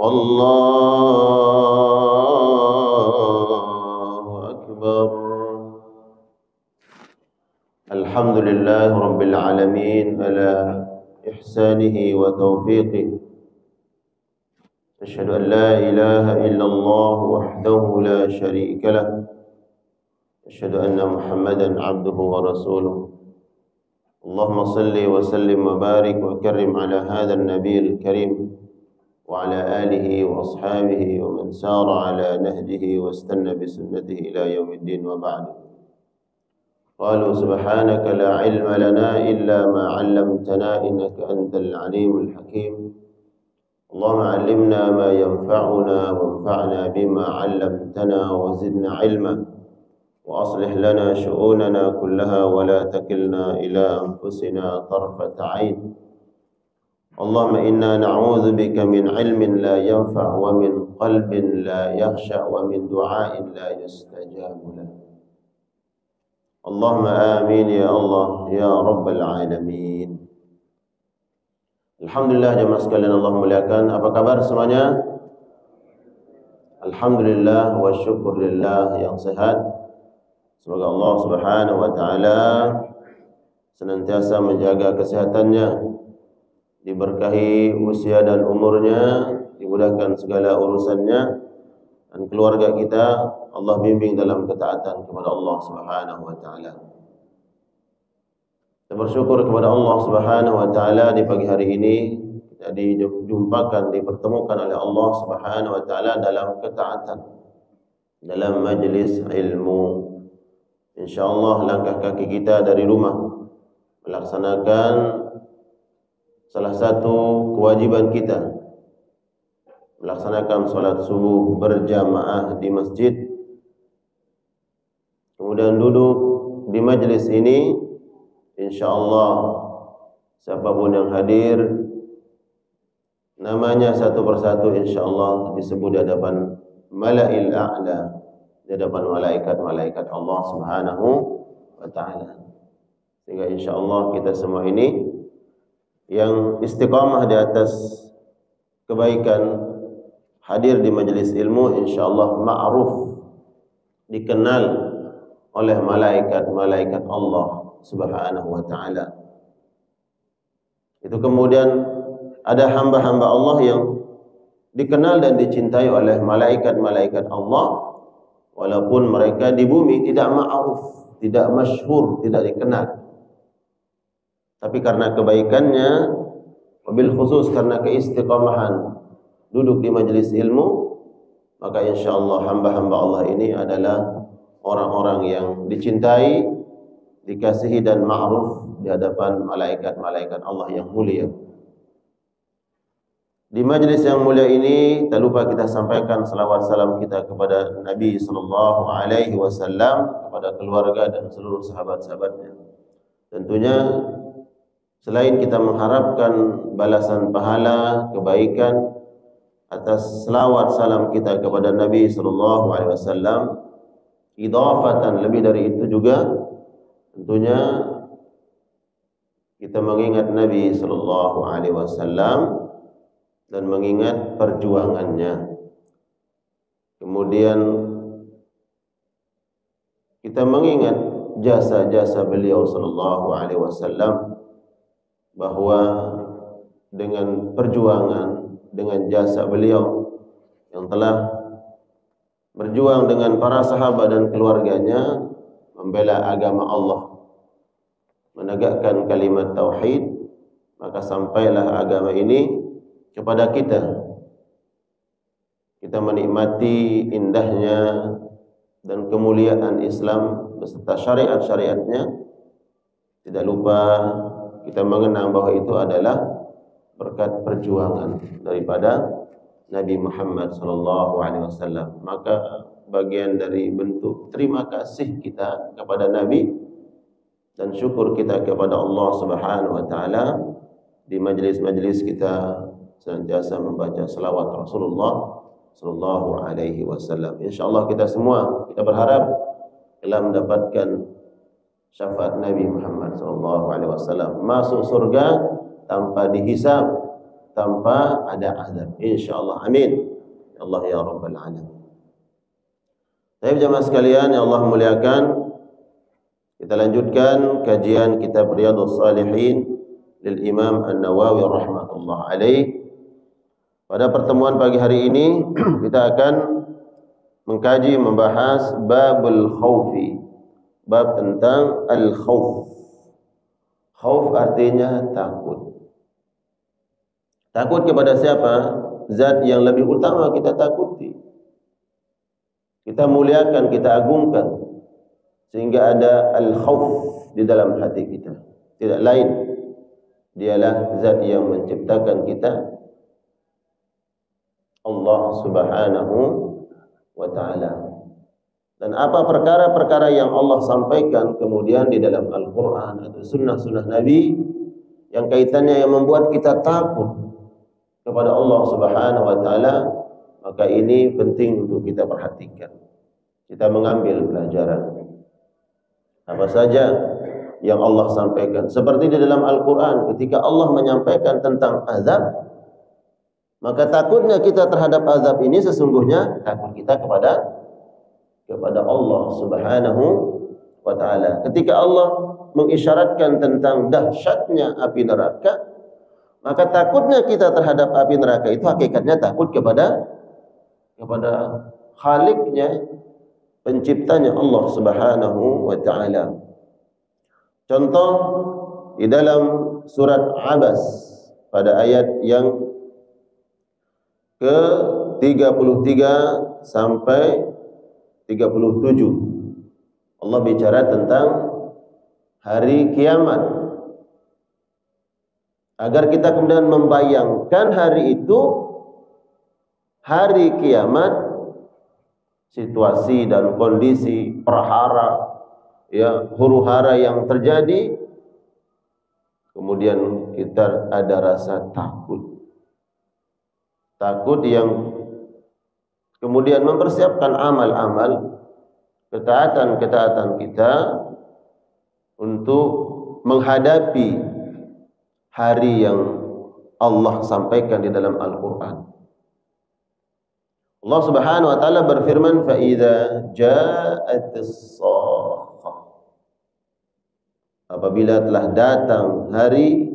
Wallahu akbar. Alhamdulillah rabbil alamin ala ihsanihi wa taufiqihi. Asyhadu an la ilaha illallah wahdahu la syarika lah. Asyhadu anna Muhammadan abduhu wa rasuluh. Allahumma salli wa sallim wa barik wa karrim ala hadzal nabiyil karim wa ala alihi wa ashabihi wa man sara ala nahjihi wa istanna bi sunnatihi ila yaumiddin wa ba'du. Qalu subhanaka la ilma lana illa ma 'allamtana innaka antal alimul hakim. Allahumma 'allimna ma yanfa'una wanfa'na bima 'allamtana wa zidna 'ilma. وأصلح لنا شؤوننا كلها ولا تكلنا إلى أنفسنا طرفة عين. اللهم إنا نعوذ بك من علم لا ينفع ومن قلب لا يخشع ومن دعاء لا يستجاب له. اللهم آمين يا الله يا رب العالمين. Alhamdulillah jemaah sekalian Allah muliakan. Apa kabar semuanya? Alhamdulillah wa syukurillah yang sehat. Semoga Allah Subhanahu wa taala senantiasa menjaga kesehatannya, diberkahi usia dan umurnya, dimudahkan segala urusannya, dan keluarga kita Allah bimbing dalam ketaatan kepada Allah Subhanahu wa taala. Kita bersyukur kepada Allah Subhanahu wa taala di pagi hari ini kita dijumpakan, dipertemukan oleh Allah Subhanahu wa taala dalam ketaatan, dalam majlis ilmu. InsyaAllah langkah kaki kita dari rumah melaksanakan salah satu kewajiban kita, melaksanakan salat subuh berjamaah di masjid, kemudian duduk di majlis ini. InsyaAllah siapapun yang hadir, namanya satu persatu InsyaAllah disebut di hadapan Mala'il A'la, di hadapan malaikat-malaikat Allah Subhanahu wa taala. Sehingga insyaallah kita semua ini yang istiqamah di atas kebaikan, hadir di majelis ilmu, insyaallah ma'ruf, dikenal oleh malaikat-malaikat Allah Subhanahu wa taala. Itu kemudian ada hamba-hamba Allah yang dikenal dan dicintai oleh malaikat-malaikat Allah, walaupun mereka di bumi tidak ma'ruf, tidak masyhur, tidak dikenal. Tapi karena kebaikannya, wabil khusus karena keistiqamahan duduk di majelis ilmu, maka insyaallah hamba-hamba Allah ini adalah orang-orang yang dicintai, dikasihi dan ma'ruf di hadapan malaikat-malaikat Allah yang mulia. Di majlis yang mulia ini, tak lupa kita sampaikan salawat salam kita kepada Nabi sallallahu alaihi wasallam, kepada keluarga dan seluruh sahabat-sahabatnya. Tentunya selain kita mengharapkan balasan pahala kebaikan atas salawat salam kita kepada Nabi sallallahu alaihi wasallam, idhafatan lebih dari itu juga tentunya kita mengingat Nabi sallallahu alaihi wasallam dan mengingat perjuangannya. Kemudian kita mengingat jasa-jasa beliau sallallahu alaihi wasallam, bahwa dengan perjuangan, dengan jasa beliau yang telah berjuang dengan para sahabat dan keluarganya membela agama Allah, menegakkan kalimat tauhid, maka sampailah agama ini kepada kita. Kita menikmati indahnya dan kemuliaan Islam beserta syariat-syariatnya. Tidak lupa kita mengenang bahwa itu adalah berkat perjuangan daripada Nabi Muhammad sallallahu alaihi wasallam. Maka bagian dari bentuk terima kasih kita kepada Nabi dan syukur kita kepada Allah Subhanahu wa taala, di majlis-majlis kita senantiasa membaca selawat Rasulullah sallallahu alaihi wasallam. Insyaallah kita semua kita berharap telah mendapatkan syafaat Nabi Muhammad sallallahu alaihi wasallam, masuk surga tanpa dihisab, tanpa ada azab. Insyaallah. Amin. Ya Allah ya rabbal alamin. Baik jemaah sekalian yang Allah muliakan, kita lanjutkan kajian kitab Riyadhus Shalihin lil Imam An-Nawawi rahmatullah alaih. Pada pertemuan pagi hari ini kita akan mengkaji, membahas babul khaufi, bab tentang al-khauf. Khauf artinya takut. Takut kepada siapa? Zat yang lebih utama kita takuti. Kita muliakan, kita agungkan, sehingga ada al-khauf di dalam hati kita. Tidak lain, dialah zat yang menciptakan kita, Allah subhanahu wa ta'ala. Dan apa perkara-perkara yang Allah sampaikan kemudian di dalam Al-Quran atau sunnah-sunnah Nabi yang kaitannya yang membuat kita takut kepada Allah subhanahu wa ta'ala, maka ini penting untuk kita perhatikan. Kita mengambil pelajaran. Apa saja yang Allah sampaikan. Seperti di dalam Al-Quran, ketika Allah menyampaikan tentang azab, maka takutnya kita terhadap azab ini sesungguhnya takut kita kepada Allah subhanahu wa ta'ala. Ketika Allah mengisyaratkan tentang dahsyatnya api neraka, maka takutnya kita terhadap api neraka itu hakikatnya takut kepada Khaliqnya, penciptanya Allah subhanahu wa ta'ala. Contoh di dalam surat Abas pada ayat yang ke-33 sampai 37. Allah bicara tentang hari kiamat. Agar kita kemudian membayangkan hari itu, hari kiamat, situasi dan kondisi perhara, ya, huru-hara yang terjadi, kemudian kita ada rasa takut. Takut yang kemudian mempersiapkan amal-amal, ketaatan-ketaatan kita untuk menghadapi hari yang Allah sampaikan di dalam Al-Quran. Allah subhanahu wa ta'ala berfirman, فَإِذَا جَاءَتِ الصَّاخَّةُ, apabila telah datang hari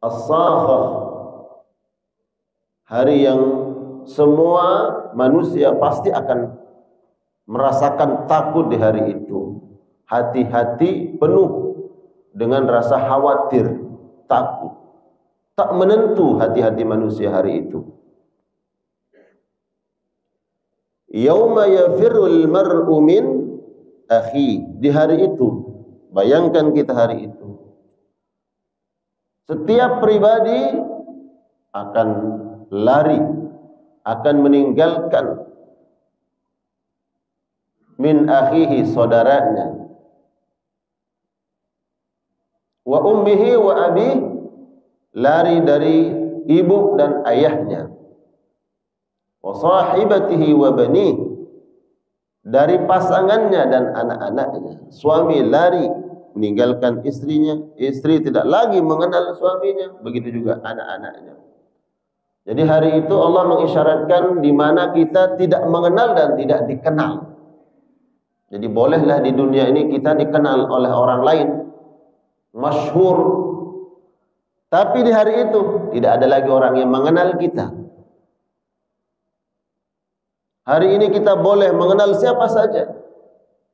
as-sakhah, hari yang semua manusia pasti akan merasakan takut di hari itu. Hati-hati penuh dengan rasa khawatir, takut. Tak menentu hati-hati manusia hari itu. Yauma yafirrul mar'u min akhi. Di hari itu, bayangkan kita hari itu, setiap pribadi akan lari, akan meninggalkan min akhihi, saudaranya, wa ummihi wa abi, lari dari ibu dan ayahnya, wa sahibatihi wa bani, dari pasangannya dan anak-anaknya. Suami lari meninggalkan istrinya, istri tidak lagi mengenal suaminya, begitu juga anak-anaknya. Jadi hari itu Allah mengisyaratkan di mana kita tidak mengenal dan tidak dikenal. Jadi bolehlah di dunia ini kita dikenal oleh orang lain, masyhur, tapi di hari itu tidak ada lagi orang yang mengenal kita. Hari ini kita boleh mengenal siapa saja,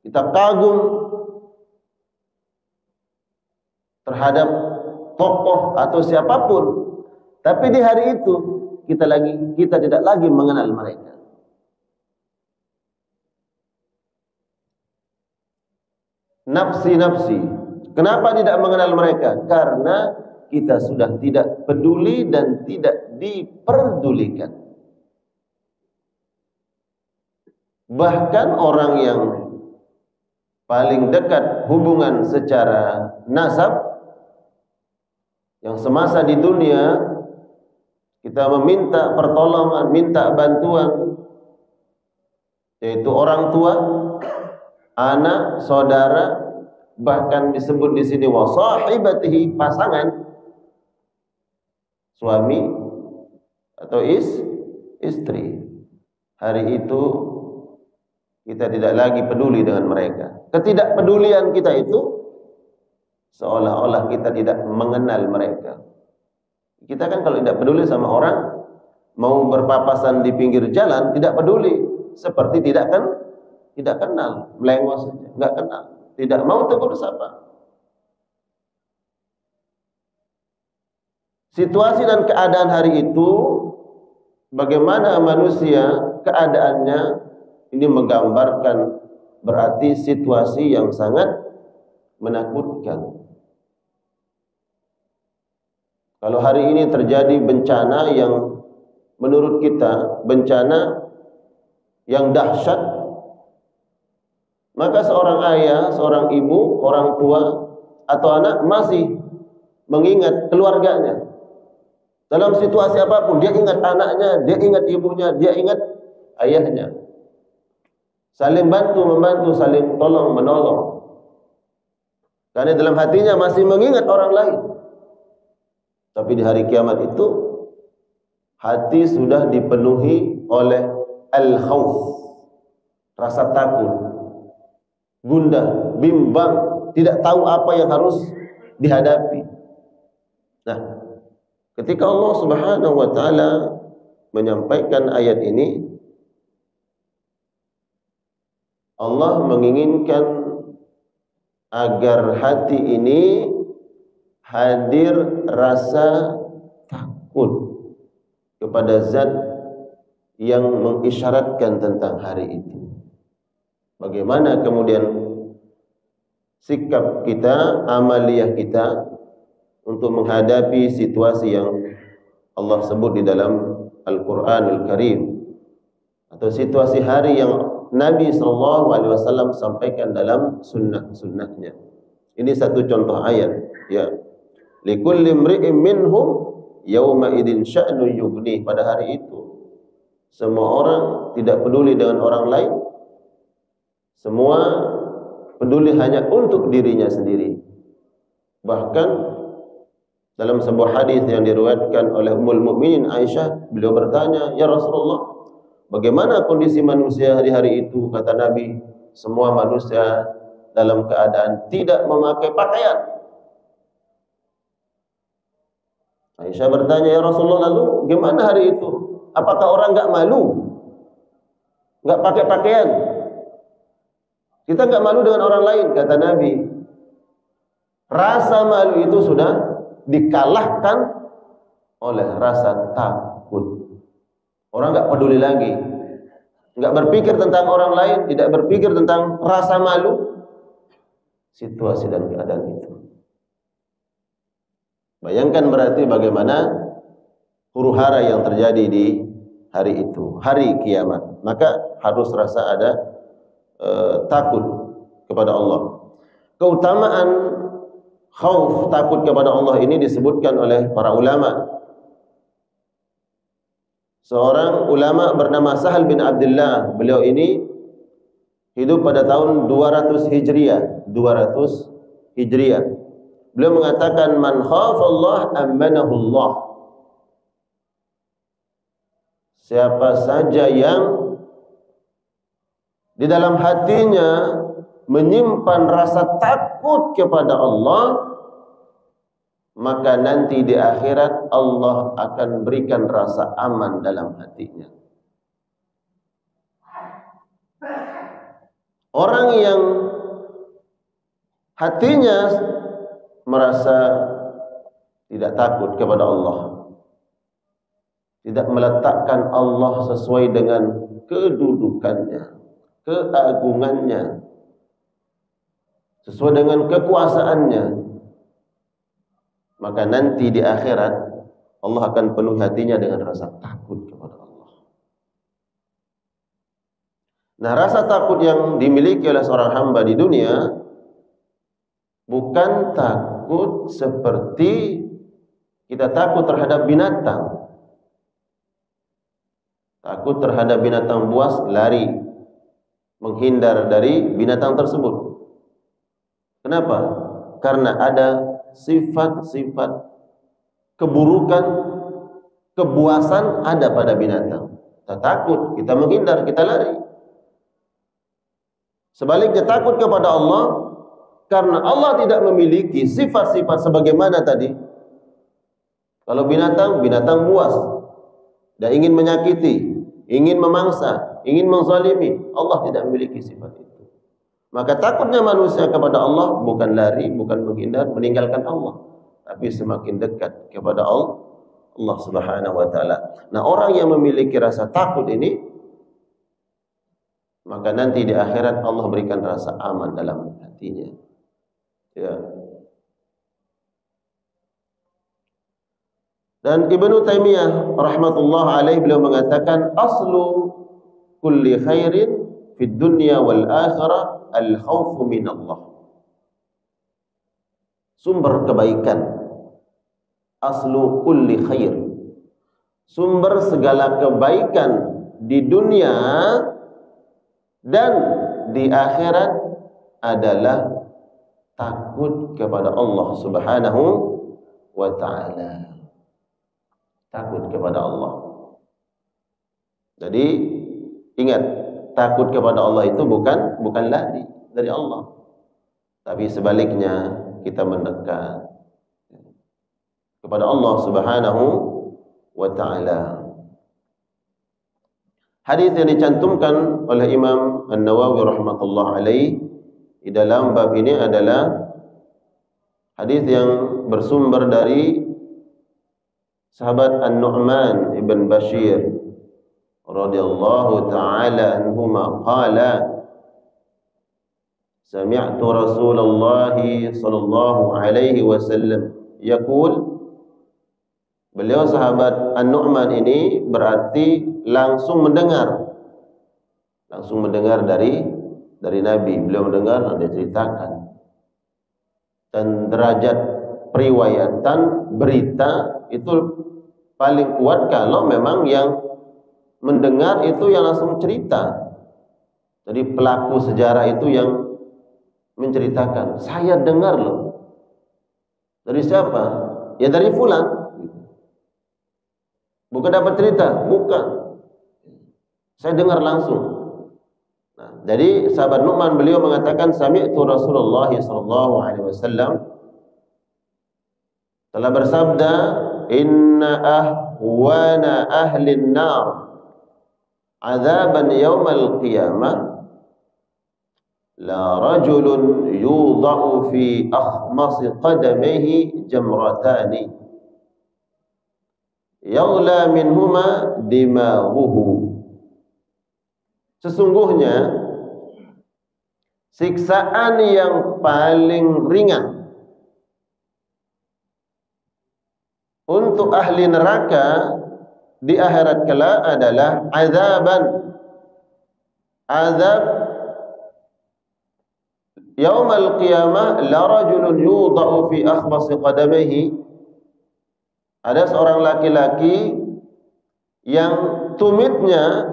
kita kagum terhadap tokoh atau siapapun, tapi di hari itu kita tidak lagi mengenal mereka. Nafsi-nafsi. Kenapa tidak mengenal mereka? Karena kita sudah tidak peduli dan tidak diperdulikan. Bahkan orang yang paling dekat hubungan secara nasab, yang semasa di dunia kita meminta pertolongan, minta bantuan, yaitu orang tua, anak, saudara, bahkan disebut di sini wasahibatihi, pasangan. suami atau istri. Hari itu kita tidak lagi peduli dengan mereka. Ketidakpedulian kita itu seolah-olah kita tidak mengenal mereka. Kita kan kalau tidak peduli sama orang, mau berpapasan di pinggir jalan tidak peduli, seperti tidak kenal, melengos saja, enggak kenal, tidak mau tegur sapa. Situasi dan keadaan hari itu, bagaimana manusia keadaannya, ini menggambarkan berarti situasi yang sangat menakutkan. Kalau hari ini terjadi bencana yang menurut kita bencana yang dahsyat, maka seorang ayah, seorang ibu, orang tua atau anak masih mengingat keluarganya. Dalam situasi apapun, dia ingat anaknya, dia ingat ibunya, dia ingat ayahnya. Saling bantu-membantu, saling tolong-menolong. Karena dalam hatinya masih mengingat orang lain. Tapi di hari kiamat itu, hati sudah dipenuhi oleh al-khawf, rasa takut, gundah, bimbang, tidak tahu apa yang harus dihadapi. Nah, ketika Allah Subhanahu wa taala menyampaikan ayat ini, Allah menginginkan agar hati ini hadir rasa takut kepada zat yang mengisyaratkan tentang hari itu. Bagaimana kemudian sikap kita, amaliyah kita untuk menghadapi situasi yang Allah sebut di dalam Al-Quranul Karim, atau situasi hari yang Nabi SAW sampaikan dalam sunnah-sunnahnya. Ini satu contoh ayat, ya. Likulli imri'in minhum yawma idin sya'nu yughni. Pada hari itu semua orang tidak peduli dengan orang lain, semua peduli hanya untuk dirinya sendiri. Bahkan dalam sebuah hadis yang diriwayatkan oleh Ummul Mukminin Aisyah, beliau bertanya, "Ya Rasulullah, bagaimana kondisi manusia hari-hari itu?" Kata Nabi, semua manusia dalam keadaan tidak memakai pakaian. Aisyah bertanya, "Ya Rasulullah, lalu gimana hari itu? Apakah orang enggak malu? Enggak pakai pakaian? Kita enggak malu dengan orang lain?" Kata Nabi, rasa malu itu sudah dikalahkan oleh rasa takut. Orang enggak peduli lagi, enggak berpikir tentang orang lain, tidak berpikir tentang rasa malu, situasi dan keadaan itu. Bayangkan berarti bagaimana huru-hara yang terjadi di hari itu, hari kiamat. Maka harus rasa ada takut kepada Allah. Keutamaan khauf, takut kepada Allah ini disebutkan oleh para ulama. Seorang ulama bernama Sahal bin Abdullah, beliau ini hidup pada tahun 200 Hijriah, 200 Hijriah. Beliau mengatakan, "Man khafallah amanahu Allah." Siapa saja yang di dalam hatinya menyimpan rasa takut kepada Allah, maka nanti di akhirat Allah akan berikan rasa aman dalam hatinya. Orang yang hatinya merasa tidak takut kepada Allah, tidak meletakkan Allah sesuai dengan kedudukannya, keagungannya, sesuai dengan kekuasaannya, maka nanti di akhirat Allah akan penuhi hatinya dengan rasa takut kepada Allah. Nah, rasa takut yang dimiliki oleh seorang hamba di dunia bukan takut seperti kita takut terhadap binatang. Takut terhadap binatang buas, lari, menghindar dari binatang tersebut. Kenapa? Karena ada sifat-sifat keburukan kebuasan ada pada binatang. Kita takut, kita menghindar, kita lari. Sebaliknya takut kepada Allah karena Allah tidak memiliki sifat-sifat sebagaimana tadi. Kalau binatang, binatang buas dan ingin menyakiti, ingin memangsa, ingin menzalimi. Allah tidak memiliki sifat itu. Maka takutnya manusia kepada Allah bukan lari, bukan menghindar, meninggalkan Allah, tapi semakin dekat kepada Allah Subhanahu wa ta'ala. Nah, orang yang memiliki rasa takut ini, maka nanti di akhirat Allah berikan rasa aman dalam hatinya. Ya. Dan Ibnu Taimiyah rahmatullah alaih beliau mengatakan aslu kulli khairin fid dunya wal akhirah al khaufu min Allah. Sumber kebaikan, aslu kulli khair, sumber segala kebaikan di dunia dan di akhirat adalah takut kepada Allah Subhanahu wa ta'ala. Takut kepada Allah. Jadi ingat, takut kepada Allah itu bukan lari dari Allah, tapi sebaliknya kita mendekat kepada Allah Subhanahu wa ta'ala. Hadis yang dicantumkan oleh Imam An-Nawawi rahmatullah alaih di dalam bab ini adalah hadis yang bersumber dari sahabat An-Nu'man ibn Bashir radhiyallahu ta'ala anhuma qala sami'tu Rasulullah sallallahu alaihi wasallam yaqul. Beliau sahabat An-Nu'man ini berarti langsung mendengar dari Nabi. Beliau mendengar dan dia ceritakan. Dan derajat periwayatan berita itu paling kuat kalau memang yang mendengar itu yang langsung cerita. Jadi pelaku sejarah itu yang menceritakan, saya dengar loh. Dari siapa? Ya dari fulan. Bukan dapat cerita, bukan. Saya dengar langsung. Nah, jadi sahabat Nu'man beliau mengatakan sami'tu Rasulullah sallallahu alaihi wasallam telah bersabda, inna ahwana ahli an-nar azaban yaumal qiyamah la rajulun yudha'u fi akhmasi qadamihi jamratani yaghla minhuma dimaghuhu. Sesungguhnya siksaan yang paling ringan untuk ahli neraka di akhirat kelak adalah azab yaumal qiyamah la rajulun yudha'u fi akhmasi qadamihi. Ada seorang laki-laki yang tumitnya,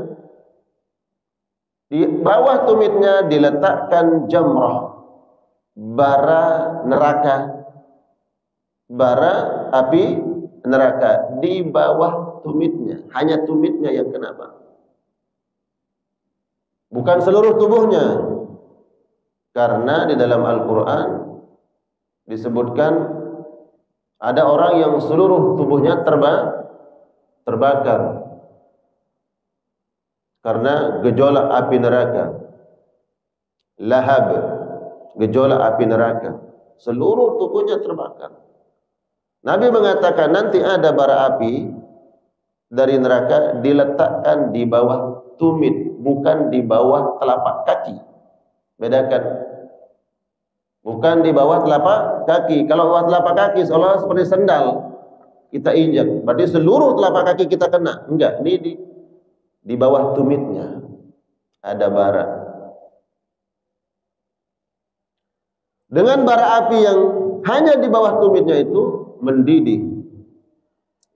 di bawah tumitnya diletakkan jamrah, bara neraka, bara api neraka di bawah tumitnya. Hanya tumitnya yang kena, Pak. Bukan seluruh tubuhnya. Karena di dalam Al-Quran disebutkan ada orang yang seluruh tubuhnya terbakar karena gejolak api neraka. Lahab, gejolak api neraka, seluruh tubuhnya terbakar. Nabi mengatakan nanti ada bara api dari neraka diletakkan di bawah tumit, bukan di bawah telapak kaki. Bedakan. Bukan di bawah telapak kaki. Kalau bawah telapak kaki seolah seperti sendal kita injak, berarti seluruh telapak kaki kita kena. Enggak, ini di bawah tumitnya ada bara. Dengan bara api yang hanya di bawah tumitnya itu mendidih.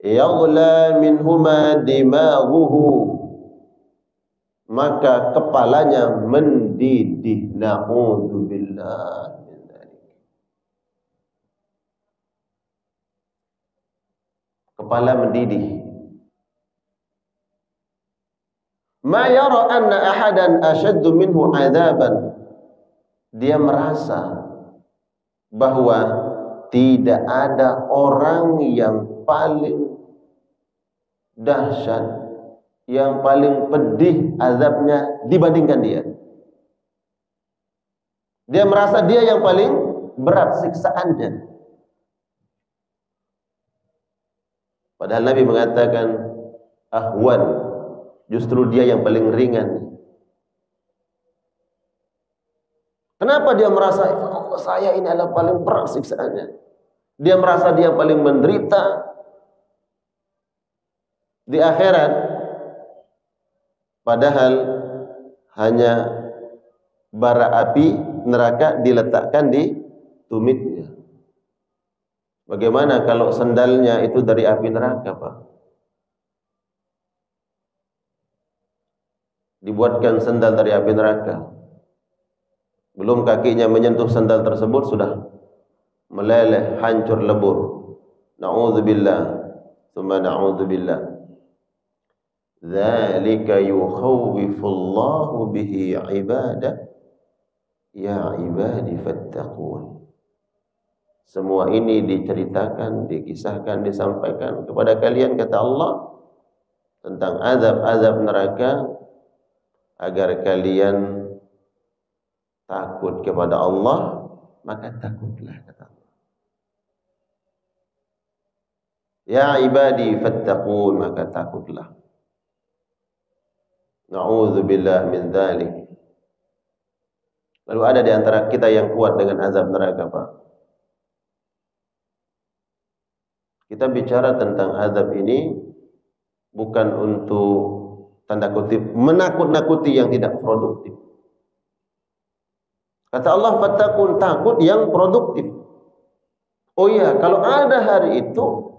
Yaghla minhuma dimaghuhu, maka kepalanya mendidih. Na'udzubillah. Kepala mendidih. ma yara anna ahadan ashaddu minhu adzaban. Dia merasa bahwa tidak ada orang yang paling dahsyat, yang paling pedih azabnya dibandingkan dia. Dia merasa dia yang paling berat siksaannya. Padahal Nabi mengatakan ahwan, justru dia yang paling ringan. Kenapa dia merasa oh, saya ini adalah paling berat siksaannya? Dia merasa dia paling menderita di akhirat, padahal hanya bara api neraka diletakkan di tumitnya. Bagaimana kalau sendalnya itu dari api neraka, Pak? Dibuatkan sendal dari api neraka, belum kakinya menyentuh sendal tersebut sudah meleleh, hancur lebur. Na'udzubillah, tsumma na'udzubillah. Dzalika yukhawwifullahu bihi 'ibadah ya 'ibadi fattaqun. Semua ini diceritakan, dikisahkan, disampaikan kepada kalian, kata Allah, tentang azab-azab neraka agar kalian takut kepada Allah, maka takutlah, kata Allah. Ya ibadi fattaqun, maka takutlah. Na'udzubillah min dzalik. Lalu ada di antara kita yang kuat dengan azab neraka, Pak? Kita bicara tentang azab ini bukan untuk tanda kutip menakut-nakuti yang tidak produktif. Kata Allah, fattaqun, takut yang produktif. Oh iya, kalau ada hari itu,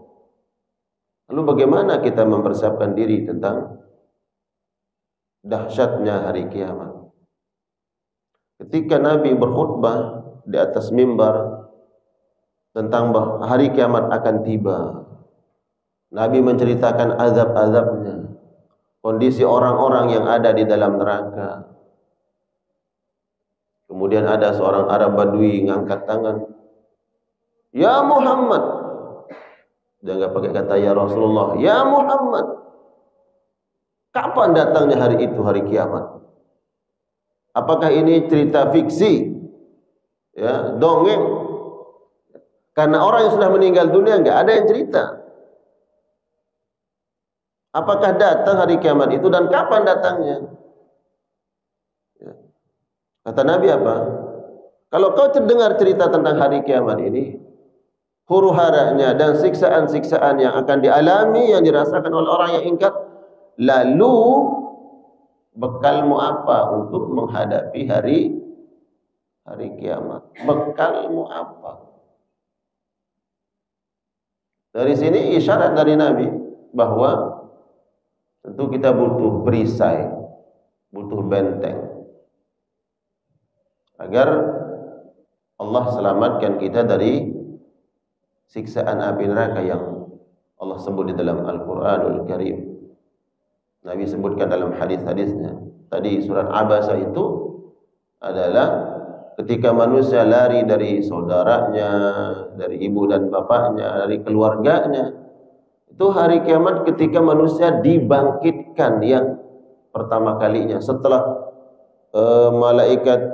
lalu bagaimana kita mempersiapkan diri tentang dahsyatnya hari kiamat? Ketika Nabi berkhutbah di atas mimbar tentang hari kiamat akan tiba, Nabi menceritakan azab-azabnya, kondisi orang-orang yang ada di dalam neraka. Kemudian ada seorang Arab Badui ngangkat tangan, ya Muhammad. Dia enggak pakai kata ya Rasulullah, ya Muhammad. Kapan datangnya hari itu, hari kiamat? Apakah ini cerita fiksi? Ya, dongeng? Karena orang yang sudah meninggal dunia enggak ada yang cerita. Apakah datang hari kiamat itu dan kapan datangnya? Kata Nabi apa? Kalau kau terdengar cerita tentang hari kiamat ini, huru-haranya dan siksaan-siksaan yang akan dialami, yang dirasakan oleh orang yang ingkar, lalu bekalmu apa untuk menghadapi hari kiamat? Bekalmu apa? Dari sini isyarat dari Nabi bahwa tentu kita butuh perisai, butuh benteng, agar Allah selamatkan kita dari siksaan api neraka yang Allah sebut di dalam Al-Quranul Karim. Nabi sebutkan dalam hadis-hadisnya. Tadi surat Abasa itu adalah ketika manusia lari dari saudaranya, dari ibu dan bapaknya, dari keluarganya. Itu hari kiamat ketika manusia dibangkitkan yang pertama kalinya setelah malaikat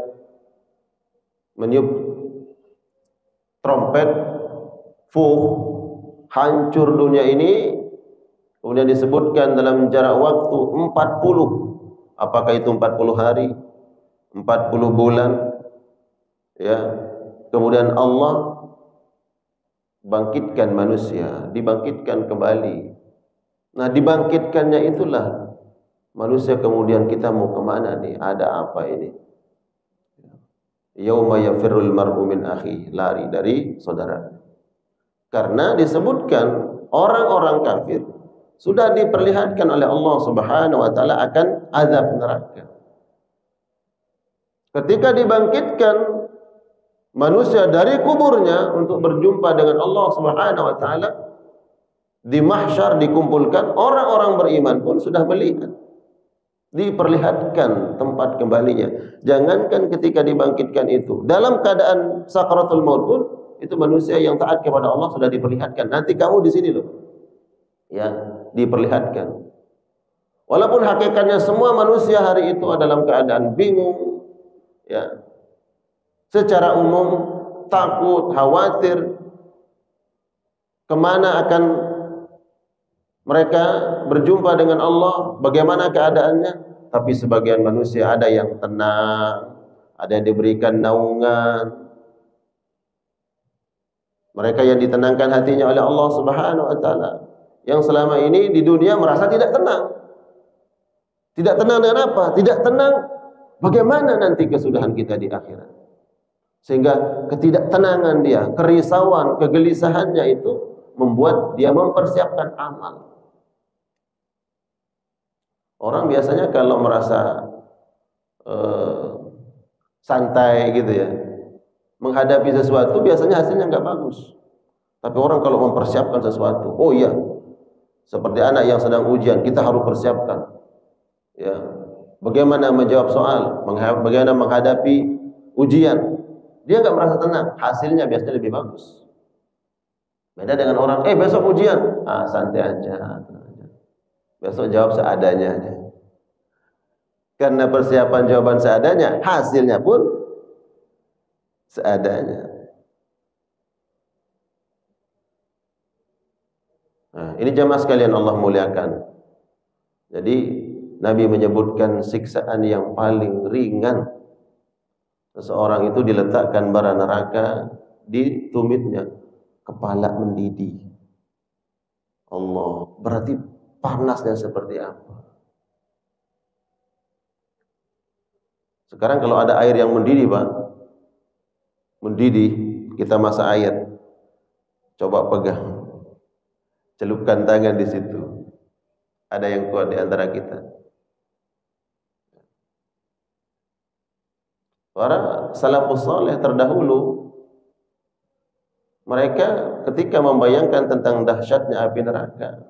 meniup trompet, hancur dunia ini. Kemudian disebutkan dalam jarak waktu 40. Apakah itu 40 hari, 40 bulan? Ya. Kemudian Allah bangkitkan manusia, dibangkitkan kembali. Nah, dibangkitkannya itulah manusia kemudian kita mau kemana nih? Ada apa ini? Yauma yafirrul mar'u min akhi, lari dari saudara. Karena disebutkan orang-orang kafir sudah diperlihatkan oleh Allah Subhanahu wa taala akan azab neraka. Ketika dibangkitkan manusia dari kuburnya untuk berjumpa dengan Allah Subhanahu wa taala, di mahsyar dikumpulkan orang-orang beriman pun sudah melihat diperlihatkan tempat kembalinya. Jangankan ketika dibangkitkan itu, dalam keadaan sakaratul maut pun itu manusia yang taat kepada Allah sudah diperlihatkan. Nanti kamu di sini loh, ya, diperlihatkan. Walaupun hakikatnya semua manusia hari itu dalam keadaan bingung, ya, secara umum takut, khawatir, kemana akan mereka berjumpa dengan Allah, bagaimana keadaannya. Tapi sebagian manusia ada yang tenang, ada yang diberikan naungan. Mereka yang ditenangkan hatinya oleh Allah Subhanahu wa taala, yang selama ini di dunia merasa tidak tenang. Tidak tenang dengan apa? Tidak tenang bagaimana nanti kesudahan kita di akhirat. Sehingga ketidaktenangan dia, kerisauan, kegelisahannya itu membuat dia mempersiapkan amal. Orang biasanya kalau merasa santai gitu ya, menghadapi sesuatu biasanya hasilnya nggak bagus. Tapi orang kalau mempersiapkan sesuatu, oh iya, seperti anak yang sedang ujian, kita harus persiapkan. Ya, bagaimana menjawab soal, bagaimana menghadapi ujian. Dia nggak merasa tenang, hasilnya biasanya lebih bagus. Beda dengan orang, besok ujian, santai aja. Besok jawab seadanya aja. Karena persiapan jawaban seadanya, hasilnya pun seadanya. Nah, ini jamaah sekalian Allah muliakan. Jadi Nabi menyebutkan siksaan yang paling ringan. Seseorang itu diletakkan bara neraka di tumitnya, kepala mendidih. Allah, berarti panasnya seperti apa? Sekarang kalau ada air yang mendidih, Pak, mendidih, kita masak air, coba pegang, celupkan tangan di situ. Ada yang kuat di antara kita? Para salafus saleh terdahulu, mereka ketika membayangkan tentang dahsyatnya api neraka,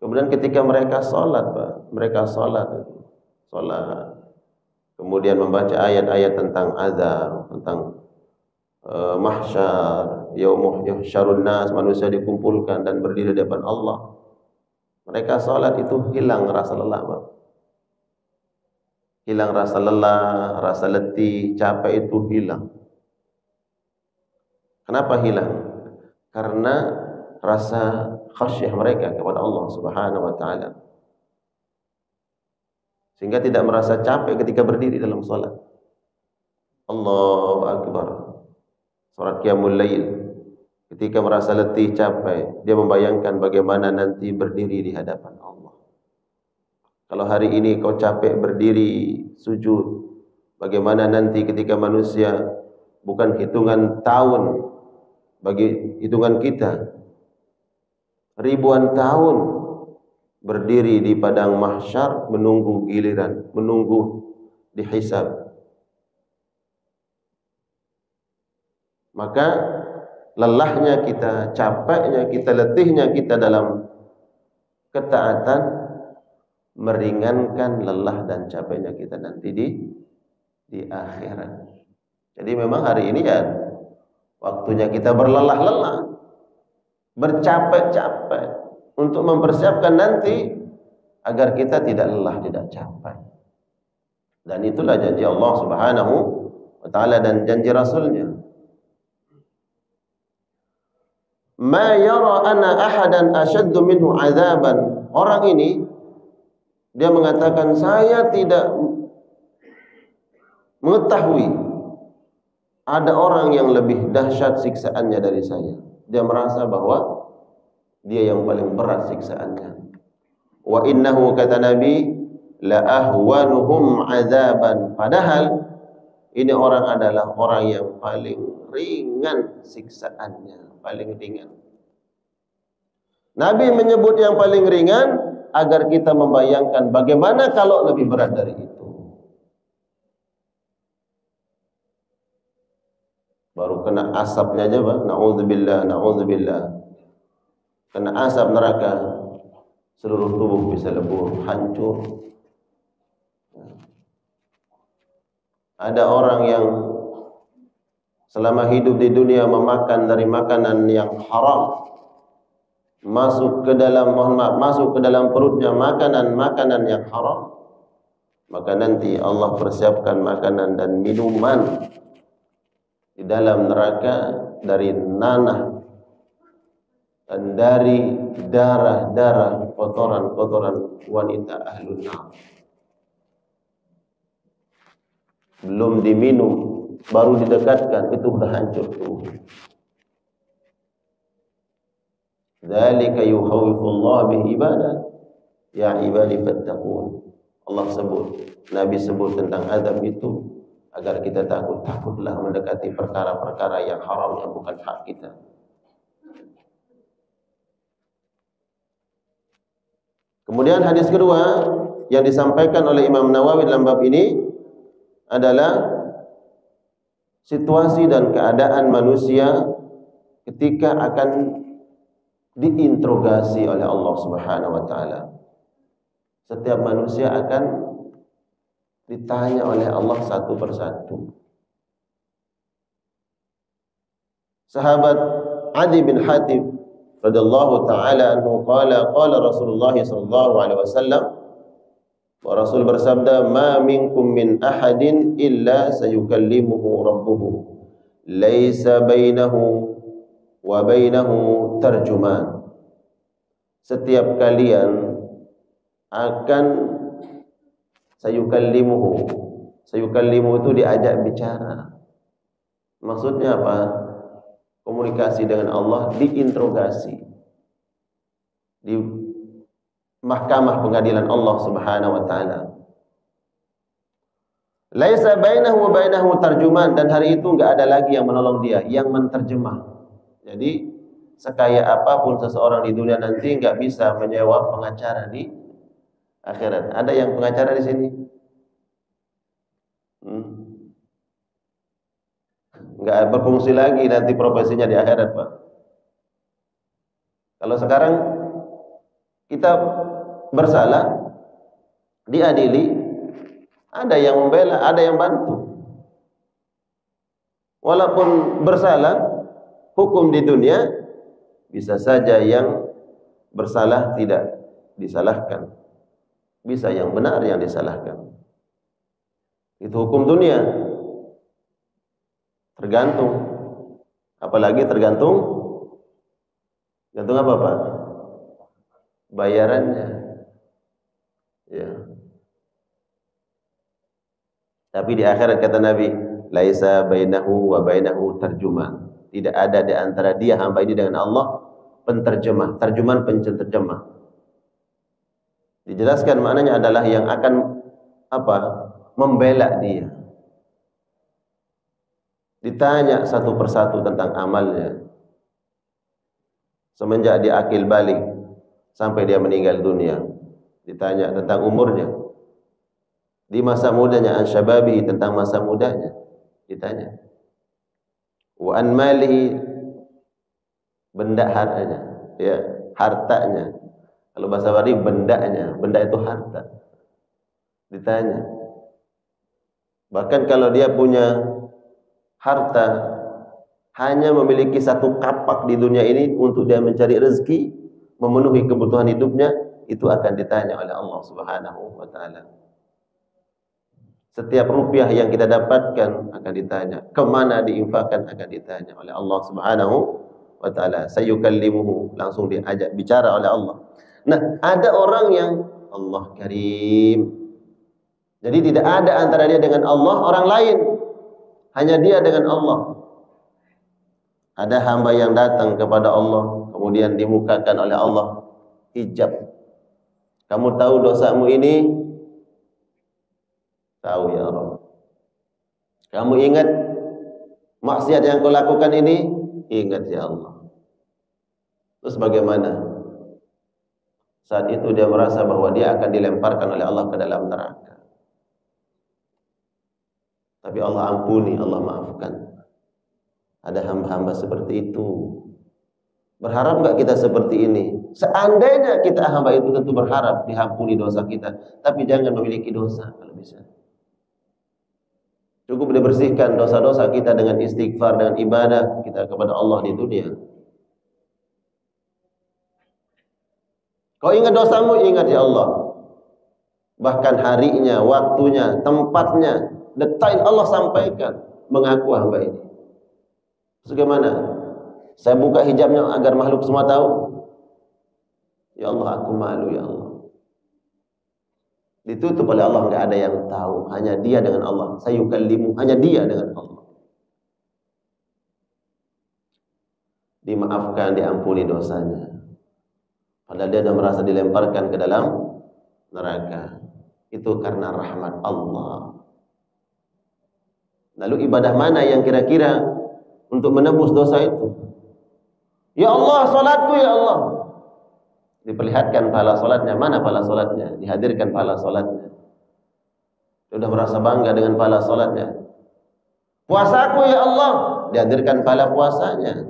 kemudian ketika mereka sholat, Pak, mereka sholat, kemudian membaca ayat-ayat tentang azab, tentang mahsyar, yaumuh yuhsyarun nas, manusia dikumpulkan dan berdiri di depan Allah. Mereka sholat itu hilang rasa lelah, Pak. Hilang rasa lelah, rasa letih, capek itu hilang. Kenapa hilang? Karena rasa khasyah mereka kepada Allah Subhanahu wa taala. Sehingga tidak merasa capek ketika berdiri dalam salat. Allahu akbar. Salat qiyamul lail. Ketika merasa letih, capek, dia membayangkan bagaimana nanti berdiri di hadapan Allah. Kalau hari ini kau capek berdiri sujud, bagaimana nanti ketika manusia bukan hitungan tahun bagi hitungan kita, ribuan tahun berdiri di padang mahsyar menunggu giliran, menunggu dihisab. Maka lelahnya kita, capeknya kita, letihnya kita dalam ketaatan meringankan lelah dan capeknya kita nanti di akhirat. Jadi memang hari ini ya waktunya kita berlelah-lelah, bercapek-capek untuk mempersiapkan nanti agar kita tidak lelah, tidak capek. Dan itulah janji Allah Subhanahu wa taala dan janji Rasulnya. Ma yara anna ahadan ashaddu minhu azaban. Orang ini dia mengatakan, saya tidak mengetahui ada orang yang lebih dahsyat siksaannya dari saya. Dia merasa bahwa dia yang paling berat siksaannya. Wa innahu, kata Nabi, la ahwanuhum azaban. Padahal ini orang adalah orang yang paling ringan siksaannya, paling ringan. Nabi menyebut yang paling ringan agar kita membayangkan bagaimana kalau lebih berat dari itu. Baru kena asapnya aja, Pak. Na'udzubillah, na'udzubillah. Kena asap neraka. seluruh tubuh bisa lebur, hancur. Ada orang yang selama hidup di dunia memakan dari makanan yang haram, masuk ke dalam, masuk ke dalam perutnya makanan-makanan yang haram, maka nanti Allah persiapkan makanan dan minuman di dalam neraka dari nanah dan dari darah-darah kotoran-kotoran wanita ahlun nar. Belum diminum, baru didekatkan, itu sudah hancur tubuh. Dzalika yukhawifullah bihi ibadah, ya ibadi fattaqun. Allah sebut, Nabi sebut tentang azab itu agar kita takutlah mendekati perkara-perkara yang haram yang bukan hak kita. Kemudian hadis kedua yang disampaikan oleh Imam Nawawi dalam bab ini adalah situasi dan keadaan manusia ketika akan diinterogasi oleh Allah Subhanahu wa taala. Setiap manusia akan ditanya oleh Allah satu persatu. Sahabat Adi bin Hatim radhiyallahu taala anhu qala Rasulullah sallallahu alaihi wasallam, wa Rasul bersabda, ma minkum min ahadin illa sayukallimuhu rabbuhu laisa bainahu wa bainahu tarjuman. Setiap kalian akan sayukallimuhu. Sayukallimuhu itu diajak bicara. Maksudnya apa? Komunikasi dengan Allah, diinterogasi di mahkamah pengadilan Allah Subhanahu wa taala. Laisa bainahu wa bainahu tarjuman, dan hari itu enggak ada lagi yang menolong dia, yang menterjemah. Jadi sekaya apapun seseorang di dunia nanti enggak bisa menyewa pengacara di akhirat. Ada yang pengacara di sini? Enggak berfungsi lagi nanti profesinya di akhirat, Pak. Kalau sekarang kita bersalah, diadili, ada yang membela, ada yang bantu. Walaupun bersalah, hukum di dunia bisa saja yang bersalah tidak disalahkan, bisa yang benar yang disalahkan. Itu hukum dunia. Tergantung. Apalagi tergantung apa, Pak? Bayarannya. Ya. Tapi di akhirat kata Nabi, laisa bainahu wa bainahu tarjuman. Tidak ada di antara dia hamba ini dengan Allah penterjemah, penterjemah. Dijelaskan maknanya adalah yang akan apa? Membela dia. Ditanya satu persatu tentang amalnya. Semenjak dia akil balik sampai dia meninggal dunia, ditanya tentang umurnya. Di masa mudanya, an syababihi, tentang masa mudanya ditanya. Wa an malihi, benda hartanya, ya, hartanya. Kalau bahasa Bali bendanya, benda itu harta. Ditanya. Bahkan kalau dia punya harta, hanya memiliki satu kapak di dunia ini untuk dia mencari rezeki, memenuhi kebutuhan hidupnya, itu akan ditanya oleh Allah Subhanahu wa taala. Setiap rupiah yang kita dapatkan akan ditanya, kemana diinfakkan akan ditanya oleh Allah Subhanahu wa taala. Sayukallimuhu, langsung diajak bicara oleh Allah. Nah, ada orang yang Allah Karim. Jadi tidak ada antara dia dengan Allah orang lain, hanya dia dengan Allah. Ada hamba yang datang kepada Allah, kemudian dimukakan oleh Allah hijab. Kamu tahu dosamu ini? Tahu ya Rabb. Kamu ingat maksiat yang kau lakukan ini? Ingat ya Allah. Terus bagaimana? Saat itu dia merasa bahwa dia akan dilemparkan oleh Allah ke dalam neraka. Tapi Allah ampuni, Allah maafkan. Ada hamba-hamba seperti itu. Berharap nggak kita seperti ini? Seandainya kita hamba itu tentu berharap diampuni dosa kita, tapi jangan memiliki dosa kalau bisa. Cukup dibersihkan dosa-dosa kita dengan istighfar, dengan ibadah kita kepada Allah di dunia. Kau ingat dosamu, ingat ya Allah. Bahkan harinya, waktunya, tempatnya, detail Allah sampaikan. Mengaku hamba ini. Bagaimana? Saya buka hijabnya agar makhluk semua tahu. Ya Allah, aku malu ya Allah. Ditutup oleh Allah, enggak ada yang tahu, hanya Dia dengan Allah. Sayukallimu, hanya Dia dengan Allah. Dimaafkan, diampuni dosanya. Padahal dia sudah merasa dilemparkan ke dalam neraka. Itu karena rahmat Allah. Lalu ibadah mana yang kira-kira untuk menebus dosa itu? Ya Allah, salatku ya Allah. Diperlihatkan pahala salatnya. Mana pahala salatnya? Dihadirkan pahala salatnya. Sudah merasa bangga dengan pahala salatnya. Puasaku ya Allah. Dihadirkan pahala puasanya.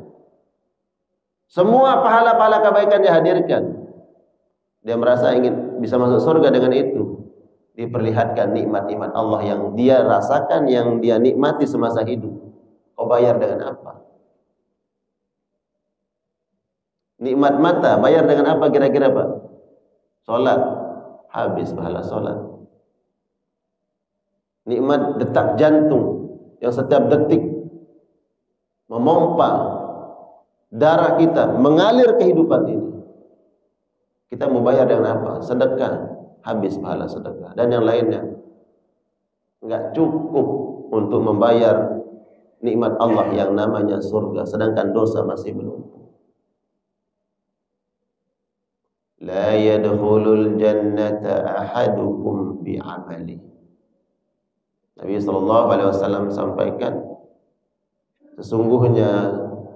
Semua pahala-pahala kebaikan dihadirkan. Dia merasa ingin bisa masuk surga dengan itu. Diperlihatkan nikmat-nikmat Allah yang dia rasakan, yang dia nikmati semasa hidup. Kau bayar dengan apa? Nikmat mata, bayar dengan apa kira-kira Pak? Solat, habis pahala solat. Nikmat detak jantung, yang setiap detik memompa darah kita, mengalir kehidupan ini. Kita mau bayar dengan apa? Sedekah, habis pahala sedekah. Dan yang lainnya. Enggak cukup untuk membayar nikmat Allah yang namanya surga, sedangkan dosa masih belum. La yadkhulul jannata ahadukum bi'amali. Nabi SAW sampaikan, sesungguhnya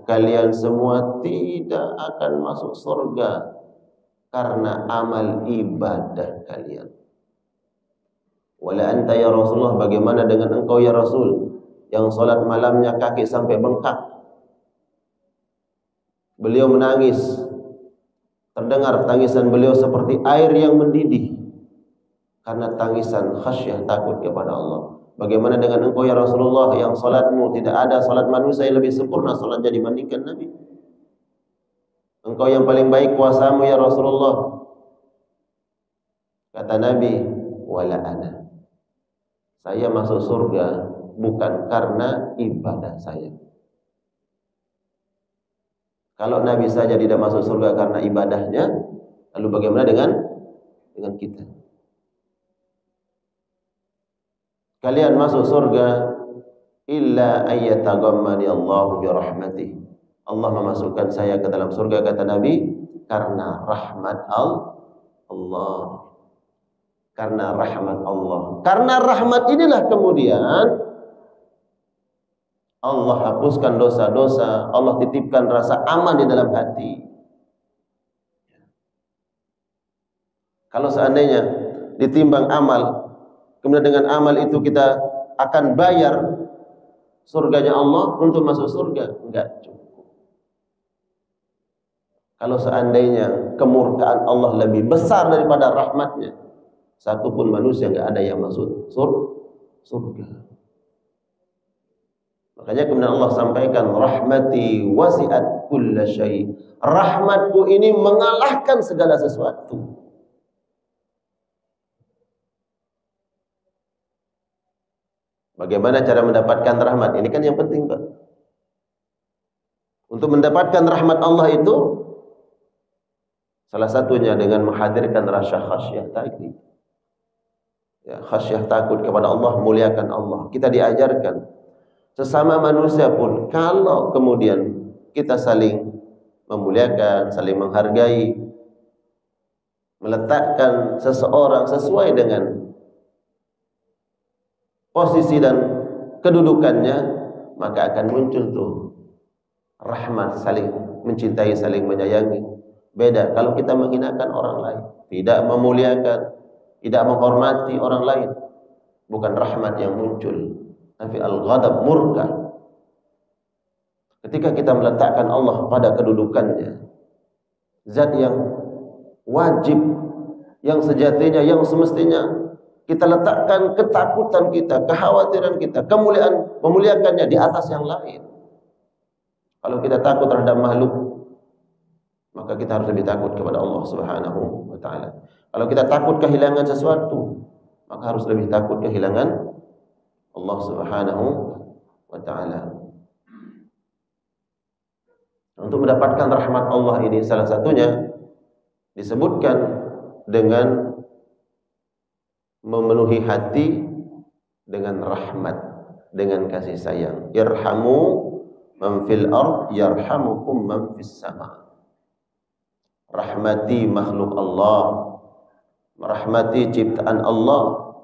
kalian semua tidak akan masuk surga karena amal ibadah kalian. Wala anta ya Rasulullah, bagaimana dengan engkau ya Rasul yang salat malamnya kaki sampai bengkak? Beliau menangis. Terdengar tangisan beliau seperti air yang mendidih karena tangisan khasyah, takut kepada Allah. Bagaimana dengan engkau ya Rasulullah yang salatmu tidak ada salat manusia yang lebih sempurna salatnya dibandingkan Nabi? Engkau yang paling baik puasamu ya Rasulullah. Kata Nabi, wala ana. Saya masuk surga bukan karena ibadah saya. Kalau Nabi saja tidak masuk surga karena ibadahnya, lalu bagaimana dengan kita? Kalian masuk surga illa ayyataghammani Allahu bi rahmatih. Allah memasukkan saya ke dalam surga, kata Nabi, karena rahmat Allah. Karena rahmat Allah. Karena rahmat inilah kemudian Allah hapuskan dosa-dosa, Allah titipkan rasa aman di dalam hati. Kalau seandainya ditimbang amal, kemudian dengan amal itu kita akan bayar surganya Allah untuk masuk surga, enggak cukup. Kalau seandainya kemurkaan Allah lebih besar daripada rahmatnya, satupun manusia enggak ada yang masuk surga. Makanya kemudian Allah sampaikan, rahmati wasi'at kulla syai'. Rahmatku ini mengalahkan segala sesuatu. Bagaimana cara mendapatkan rahmat? Ini kan yang penting, Pak. Untuk mendapatkan rahmat Allah itu salah satunya dengan menghadirkan rasa khasyah tadi. Ya, khasyah, takut kepada Allah, muliakan Allah. Kita diajarkan sesama manusia pun, kalau kemudian kita saling memuliakan, saling menghargai, meletakkan seseorang sesuai dengan posisi dan kedudukannya, maka akan muncul tuh rahmat, saling mencintai, saling menyayangi. Beda kalau kita menghinakan orang lain, tidak memuliakan, tidak menghormati orang lain, bukan rahmat yang muncul, tapi al-ghadab, murka. Ketika kita meletakkan Allah pada kedudukannya, zat yang wajib, yang sejatinya, yang semestinya kita letakkan ketakutan kita, kekhawatiran kita, memuliakannya di atas yang lain. Kalau kita takut terhadap makhluk, maka kita harus lebih takut kepada Allah Subhanahu wa taala. Kalau kita takut kehilangan sesuatu, maka harus lebih takut kehilangan Allah Subhanahu wa taala. Untuk mendapatkan rahmat Allah ini salah satunya disebutkan dengan memenuhi hati dengan rahmat, dengan kasih sayang. Irhamu man fil ard yarhamukum man fis sama. Rahmati makhluk Allah, merahmati ciptaan Allah,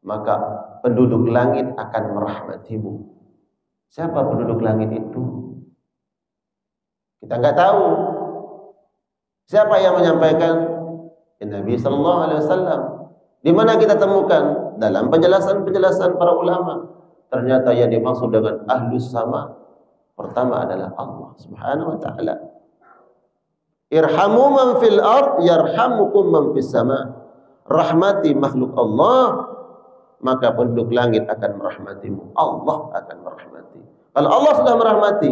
maka penduduk langit akan merahmatimu. Siapa penduduk langit itu? Kita enggak tahu. Siapa yang menyampaikan? Nabi sallallahu alaihi wasallam. Di mana kita temukan? Dalam penjelasan-penjelasan para ulama. Ternyata yang dimaksud dengan ahlus sama pertama adalah Allah Subhanahu wa taala. Irhamu man fil ard yarhamukum man fis sama. Rahmati makhluk Allah, maka penduduk langit akan merahmatimu. Allah akan merahmati. Kalau Allah sudah merahmati,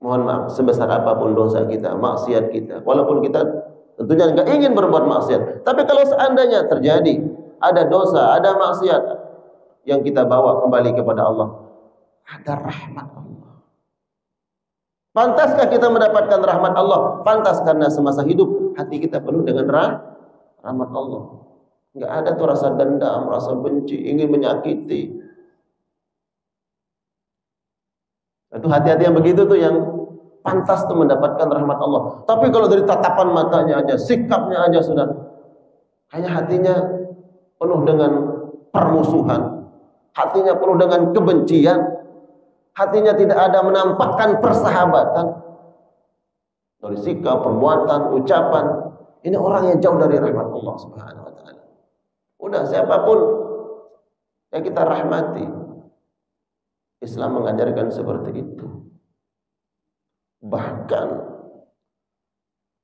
mohon maaf, sebesar apapun dosa kita, maksiat kita, walaupun kita tentunya enggak ingin berbuat maksiat, tapi kalau seandainya terjadi ada dosa, ada maksiat yang kita bawa kembali kepada Allah, ada rahmat Allah. Pantaskah kita mendapatkan rahmat Allah? Pantas, karena semasa hidup hati kita penuh dengan rahmat Allah. Enggak ada tuh rasa dendam, rasa benci, ingin menyakiti. Itu hati-hati yang begitu tuh yang pantas tuh mendapatkan rahmat Allah. Tapi kalau dari tatapan matanya aja, sikapnya aja sudah hanya hatinya penuh dengan permusuhan, hatinya penuh dengan kebencian, hatinya tidak ada menampakkan persahabatan. Dari sikap, perbuatan, ucapan, ini orang yang jauh dari rahmat Allah Subhanahu wa taala. Udah, siapapun yang kita rahmati, Islam mengajarkan seperti itu. Bahkan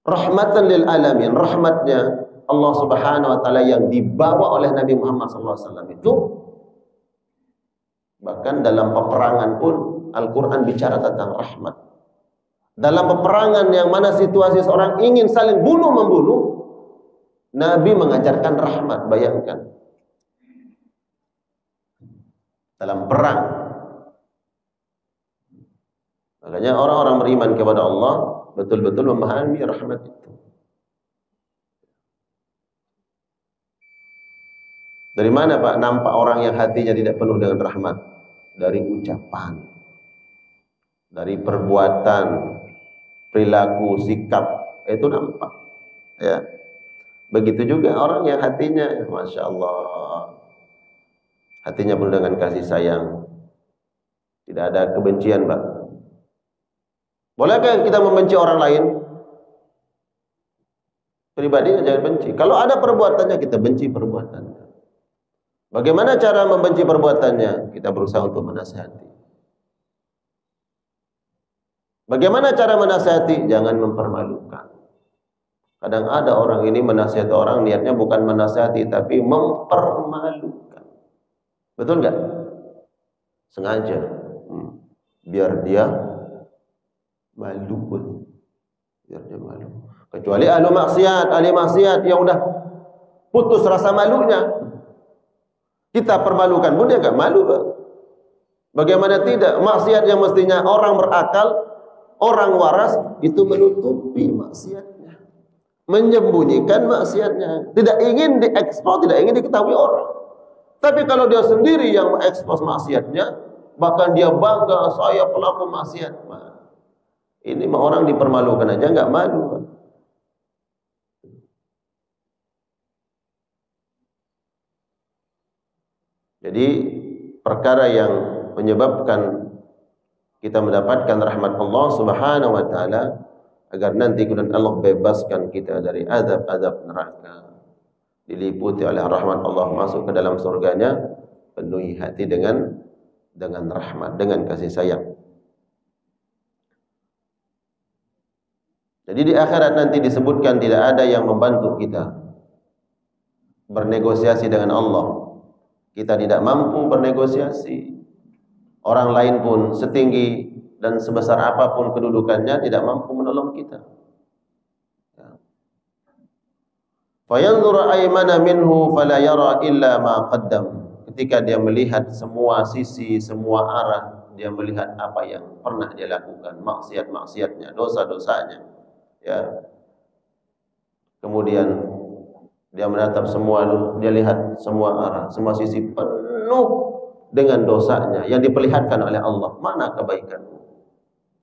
rahmatan lil alamin, rahmatnya Allah Subhanahu wa taala yang dibawa oleh Nabi Muhammad SAW itu, bahkan dalam peperangan pun Al-Quran bicara tentang rahmat. Dalam peperangan yang mana situasi seorang ingin saling bunuh-membunuh, Nabi mengajarkan rahmat. Bayangkan, dalam perang. Makanya orang-orang beriman kepada Allah betul-betul memahami rahmat itu. Dari mana Pak nampak orang yang hatinya tidak penuh dengan rahmat? Dari ucapan, dari perbuatan, perilaku, sikap, itu nampak. Ya, begitu juga orang yang hatinya, masya Allah, hatinya penuh dengan kasih sayang, tidak ada kebencian, Pak. Bolehkah kita membenci orang lain? Pribadinya jangan benci. Kalau ada perbuatannya, kita benci perbuatannya. Bagaimana cara membenci perbuatannya? Kita berusaha untuk menasihati. Bagaimana cara menasihati? Jangan mempermalukan. Kadang ada orang ini menasihati orang, niatnya bukan menasihati, tapi mempermalukan. Betul nggak? Sengaja. Biar dia malu, biar dia malu. Kecuali ahli maksiat yang udah putus rasa malunya, kita permalukan pun dia gak malu, Pak. Bagaimana tidak? Maksiat yang mestinya orang berakal, orang waras, itu menutupi maksiatnya, menyembunyikan maksiatnya, tidak ingin diekspos, tidak ingin diketahui orang. Tapi kalau dia sendiri yang mengekspos maksiatnya, bahkan dia bangga, saya pelaku maksiat. Ini mah orang dipermalukan aja nggak malu. Jadi perkara yang menyebabkan kita mendapatkan rahmat Allah Subhanahu wa taala, agar nanti kemudian Allah bebaskan kita dari azab-azab neraka, diliputi oleh rahmat Allah, masuk ke dalam surganya, penuhi hati dengan rahmat, dengan kasih sayang. Jadi di akhirat nanti disebutkan tidak ada yang membantu kita bernegosiasi dengan Allah. Kita tidak mampu bernegosiasi. Orang lain pun setinggi dan sebesar apapun kedudukannya tidak mampu menolong kita. Fayanzuru aymana minhu fala yara illa ma qaddam. Ketika dia melihat semua sisi, semua arah, dia melihat apa yang pernah dia lakukan, maksiat-maksiatnya, dosa-dosanya. Ya. Kemudian dia menatap semua, dia lihat semua arah, semua sisi penuh dengan dosanya yang diperlihatkan oleh Allah. Mana kebaikan?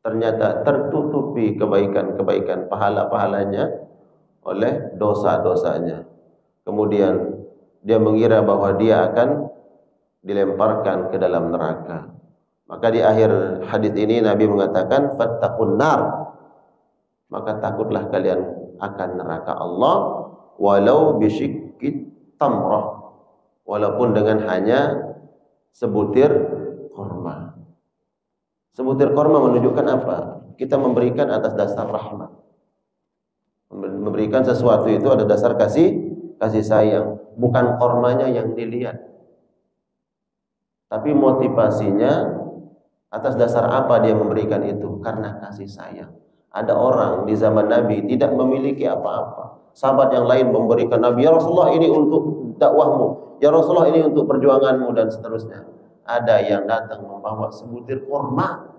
Ternyata tertutupi kebaikan-kebaikan pahala-pahalanya oleh dosa-dosanya. Kemudian dia mengira bahwa dia akan dilemparkan ke dalam neraka. Maka di akhir hadis ini Nabi mengatakan fattaqun nar. Maka takutlah kalian akan neraka Allah walau bisyikki tamrah. Walaupun dengan hanya sebutir korma. Sebutir korma menunjukkan apa? Kita memberikan atas dasar rahmat. Memberikan sesuatu itu ada dasar kasih sayang, bukan kormanya yang dilihat, tapi motivasinya atas dasar apa dia memberikan itu, karena kasih sayang. Ada orang di zaman Nabi tidak memiliki apa-apa, sahabat yang lain memberikan Nabi, ya Rasulullah ini untuk dakwahmu, ya Rasulullah ini untuk perjuanganmu dan seterusnya. Ada yang datang membawa sebutir korma.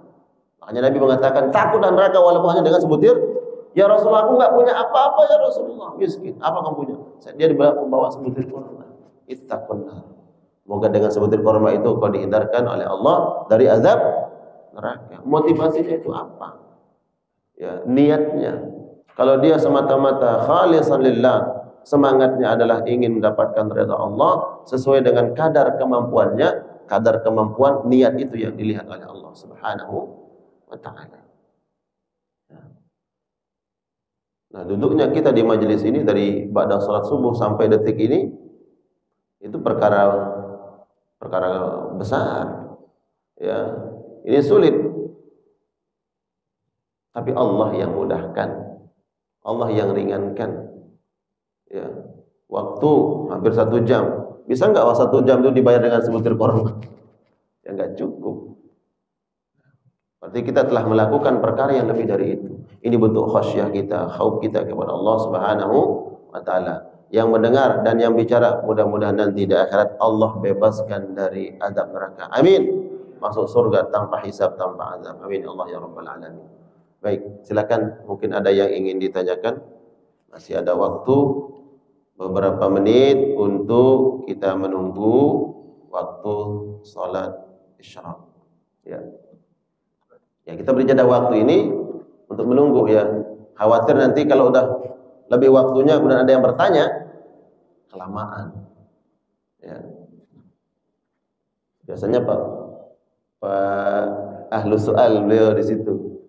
Makanya Nabi mengatakan takut dan neraka walaupun hanya dengan sebutir. Ya Rasulullah, aku enggak punya apa-apa ya Rasulullah, miskin. Apa kamu punya? Dia membawa sebutir korma. Ittaqun nar. Semoga dengan sebutir korma itu kau dihindarkan oleh Allah dari azab neraka. Motivasinya itu apa? Ya, niatnya. Kalau dia semata-mata khalisan lillah, semangatnya adalah ingin mendapatkan ridha Allah sesuai dengan kadar kemampuannya, kadar kemampuan niat itu yang dilihat oleh Allah Subhanahu wa taala. Nah, duduknya kita di majelis ini dari ba'da salat subuh sampai detik ini itu perkara besar. Ya, ini sulit. Tapi Allah yang mudahkan. Allah yang ringankan. Ya. Waktu hampir 1 jam. Bisa enggak 1 jam itu dibayar dengan sebutir korma? Ya enggak cukup. Berarti kita telah melakukan perkara yang lebih dari itu. Ini bentuk khasyah kita, khauf kita kepada Allah Subhanahu wa taala. Yang mendengar dan yang bicara, mudah-mudahan nanti di akhirat Allah bebaskan dari azab neraka. Amin. Masuk surga tanpa hisab, tanpa azab. Amin Allah ya rabbal alamin. Baik, silakan, mungkin ada yang ingin ditanyakan. Masih ada waktu beberapa menit untuk kita menunggu waktu salat isyraq. Ya. Ya, kita beri jeda waktu ini untuk menunggu ya. Khawatir nanti kalau udah lebih waktunya kemudian ada yang bertanya, kelamaan. Ya. Biasanya Pak ahlu soal beliau di situ.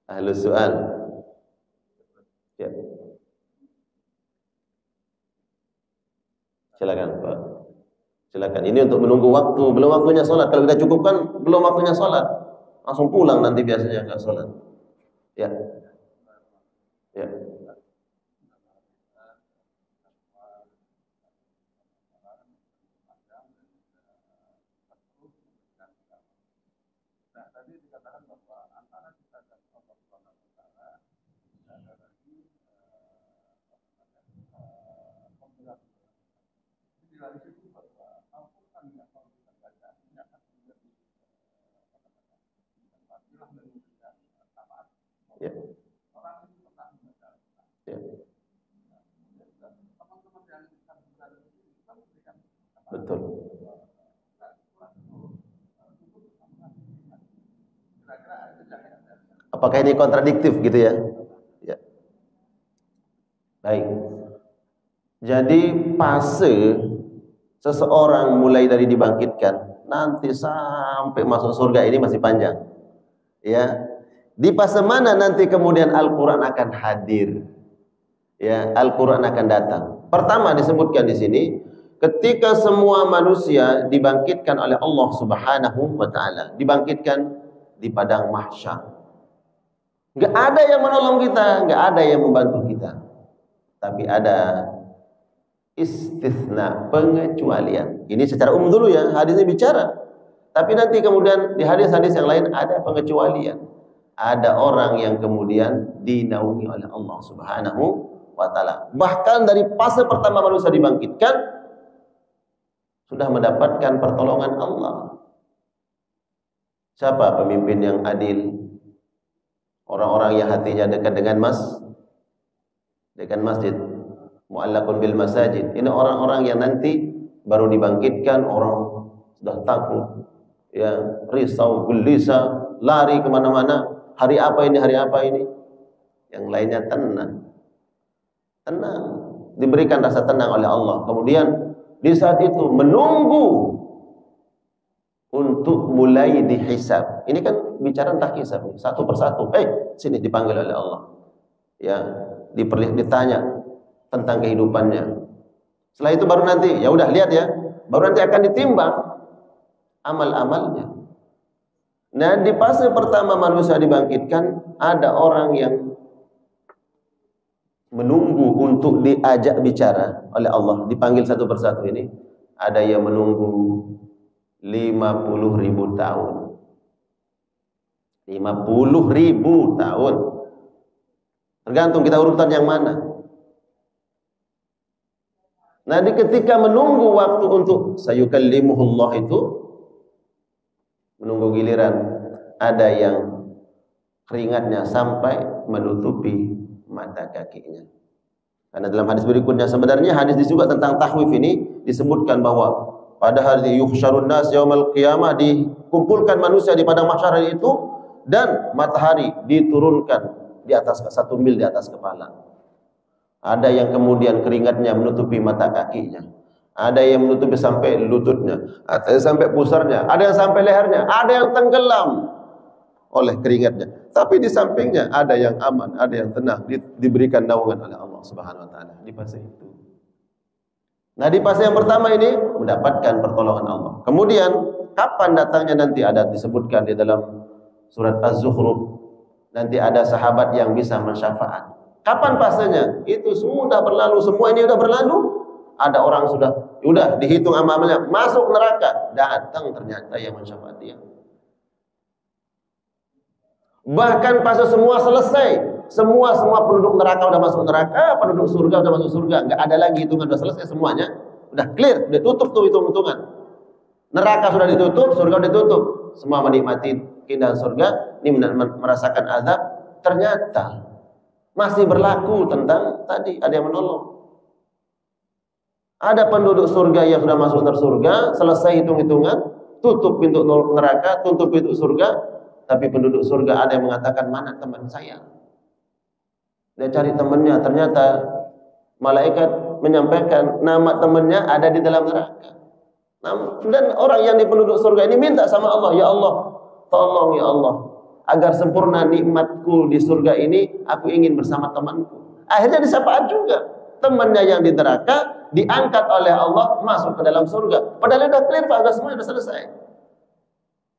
Ahlu soal. Ya. Silakan Pak. Silakan. Ini untuk menunggu waktu, belum waktunya sholat. Kalau kita cukupkan, belum waktunya sholat. Langsung pulang nanti biasanya enggak sholat. Ya. Ya. Ya. Ya. Betul. Apakah ini kontradiktif gitu ya? Ya. Baik. Jadi fase seseorang mulai dari dibangkitkan nanti sampai masuk surga ini masih panjang. Ya. Di fase mana nanti kemudian Al-Qur'an akan hadir? Ya, Al-Qur'an akan datang. Pertama disebutkan di sini ketika semua manusia dibangkitkan oleh Allah Subhanahu wa taala, dibangkitkan di padang mahsyar. Nggak ada yang menolong kita, nggak ada yang membantu kita. Tapi ada istitsna, pengecualian. Ini secara umum dulu ya, hadisnya bicara. Tapi nanti kemudian di hadis-hadis yang lain ada pengecualian. Ada orang yang kemudian dinaungi oleh Allah Subhanahu wa taala. Bahkan dari fase pertama manusia dibangkitkan sudah mendapatkan pertolongan Allah. Siapa pemimpin yang adil? Orang-orang yang hatinya dekat dengan masjid, mu'allaqun bil masajid. Ini orang-orang yang nanti baru dibangkitkan, orang sudah takut, ya, risau, gelisah, lari kemana-mana. Hari apa ini? Hari apa ini? Yang lainnya tenang, diberikan rasa tenang oleh Allah. Kemudian di saat itu menunggu untuk mulai dihisab. Ini kan bicara tentang hisab, satu persatu. Sini dipanggil oleh Allah. Ya, ditanya tentang kehidupannya. Setelah itu baru nanti, ya udah lihat ya, baru nanti akan ditimbang amal-amalnya. Nah, di fase pertama manusia dibangkitkan, ada orang yang menunggu untuk diajak bicara oleh Allah, dipanggil satu persatu ini. Ada yang menunggu 50.000 tahun. 50.000 tahun. Tergantung kita urutan yang mana. Nah, ketika menunggu waktu untuk sayukallimuhullah itu, menunggu giliran, ada yang keringatnya sampai menutupi mata kakinya. Karena dalam hadis berikutnya, sebenarnya hadis juga tentang tahwif ini disebutkan bahwa pada hari yuhsyarun nas yaumal qiyamah, dikumpulkan manusia di padang mahsyar itu, dan matahari diturunkan di atas 1 mil di atas kepala. Ada yang kemudian keringatnya menutupi mata kakinya, ada yang menutupi sampai lututnya, ada yang sampai pusarnya, ada yang sampai lehernya, ada yang tenggelam oleh keringatnya. Tapi di sampingnya ada yang aman, ada yang tenang, diberikan naungan oleh Allah Subhanahu wa taala di fase itu. Nah, di fase yang pertama ini mendapatkan pertolongan Allah. Kemudian kapan datangnya nanti ada disebutkan di dalam surat Az-Zukhruf. Nanti ada sahabat yang bisa mensyafaat. Kapan fasenya? Itu sudah berlalu, semua ini sudah berlalu. Ada orang sudah dihitung amalnya, masuk neraka, datang ternyata yang mensyafaat dia. Bahkan fase semua selesai, semua penduduk neraka sudah masuk neraka, penduduk surga sudah masuk surga, nggak ada lagi hitungan, sudah selesai semuanya, sudah clear, sudah tutup tuh hitungan. Neraka sudah ditutup, surga sudah ditutup, semua menikmati keindahan surga, ini merasakan azab. Ternyata masih berlaku tentang tadi, ada yang menolong. Ada penduduk surga yang sudah masuk surga, selesai hitung-hitungan, tutup pintu neraka, tutup pintu surga. Tapi penduduk surga ada yang mengatakan, mana teman saya? Dia cari temannya, ternyata malaikat menyampaikan nama temannya ada di dalam neraka. Dan orang yang di penduduk surga ini minta sama Allah, ya Allah, tolong ya Allah, agar sempurna nikmatku di surga ini, aku ingin bersama temanku. Akhirnya disyafaat juga. Temannya yang di neraka diangkat oleh Allah masuk ke dalam surga. Padahal sudah clear, Pak, semua sudah selesai.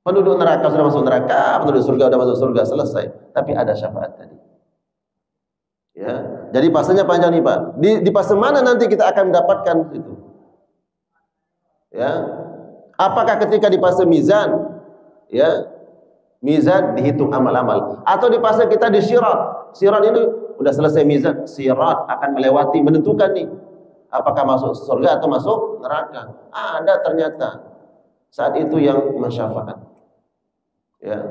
Penduduk neraka sudah masuk neraka, penduduk surga sudah masuk surga, selesai. Tapi ada syafaat tadi. Ya, jadi fasenya panjang nih, Pak. Di fase mana nanti kita akan mendapatkan itu? Ya, apakah ketika di fase mizan, ya, mizan dihitung amal-amal, atau di fase kita di syirat? Syirat ini udah selesai mizan, syirat akan melewati, menentukan nih apakah masuk surga atau masuk neraka. Ada ternyata saat itu yang mensyafaat. Ya,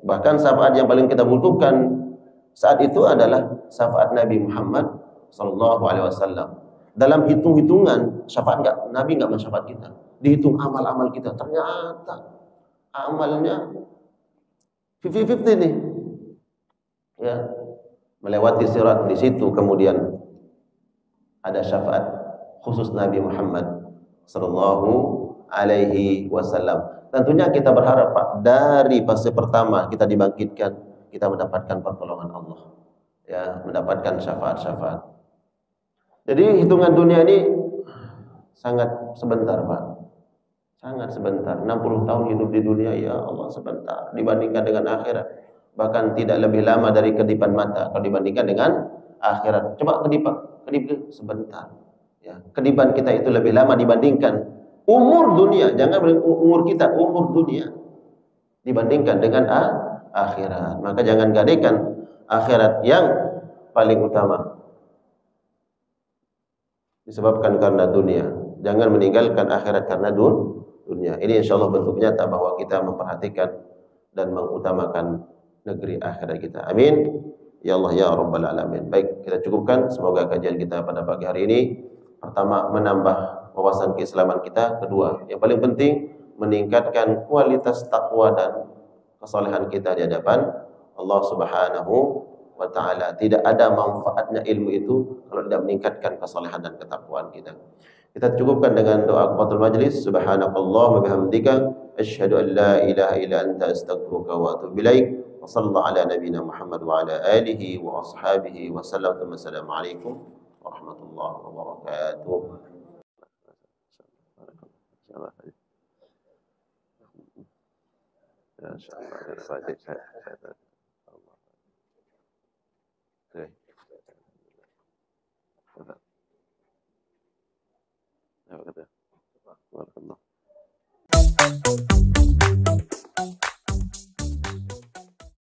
bahkan syafaat yang paling kita butuhkan saat itu adalah syafaat Nabi Muhammad sallallahu alaihi wasallam. Dalam hitung-hitungan syafaat Nabi enggak mensyafaat kita. Dihitung amal-amal kita, ternyata amalnya 50-50 nih. Ya, melewati sirat, di situ kemudian ada syafaat khusus Nabi Muhammad sallallahu alaihi wasallam. Tentunya kita berharap, Pak, dari fase pertama kita dibangkitkan, kita mendapatkan pertolongan Allah, ya, mendapatkan syafaat-syafaat. Jadi hitungan dunia ini sangat sebentar, Pak, sangat sebentar. 60 tahun hidup di dunia, ya Allah, sebentar dibandingkan dengan akhirat. bahkan tidak lebih lama dari kedipan mata kalau dibandingkan dengan akhirat. Coba kedip sebentar. Ya, kedipan kita itu lebih lama dibandingkan umur dunia. Jangan umur kita, umur dunia dibandingkan dengan akhirat. Maka jangan gadaikan akhirat yang paling utama disebabkan karena dunia. Jangan meninggalkan akhirat karena dunia. Ini insyaallah bentuk nyata bahwa kita memperhatikan dan mengutamakan negeri akhirat kita. Amin. Ya Allah ya Rabbal Alamin. Baik, kita cukupkan. Semoga kajian kita pada pagi hari ini pertama menambah wawasan keislaman kita, kedua yang paling penting meningkatkan kualitas takwa dan kesalehan kita di hadapan Allah Subhanahu wa ta'ala. Tidak ada manfaatnya ilmu itu kalau tidak meningkatkan kesalehan dan ketakwaan kita. Kita cukupkan dengan doa kafatul majlis. Subhanakallahumma bihamdika asyhadu an la ilaha illa anta astaghfiruka wa atubu ilaik. Wa sallallahu ala nabiyyina Muhammad wa ala alihi wa ashabihi wa sallam. Assalamualaikum warahmatullahi wabarakatuh. Apa kata? Barakallah.